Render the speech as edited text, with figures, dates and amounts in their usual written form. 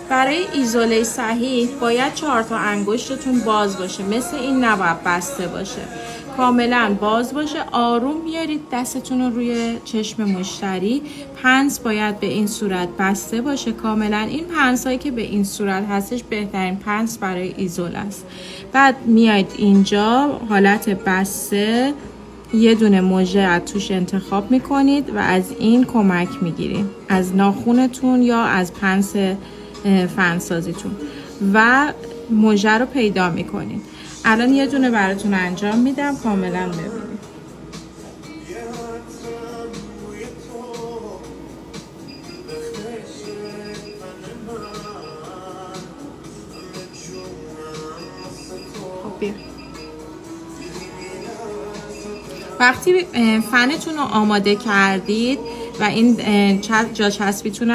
برای ایزوله صحیح باید 4 تا انگشتتون باز باشه، مثل این نباید بسته باشه، کاملا باز باشه. آروم بیارید دستتون رو روی چشم مشتری. پنس باید به این صورت بسته باشه کاملا. این پنس هایی که به این صورت هستش بهترین پنس برای ایزوله است. بعد میاید اینجا حالت بسته، یه دونه مژه از توش انتخاب میکنید و از این کمک میگیرید، از ناخونتون یا از پنس فنسازیتون و مژه رو پیدا میکنید. الان یه دونه براتون انجام میدم کاملا ببینید. وقتی فنتون رو آماده کردید و این جا چسبیتون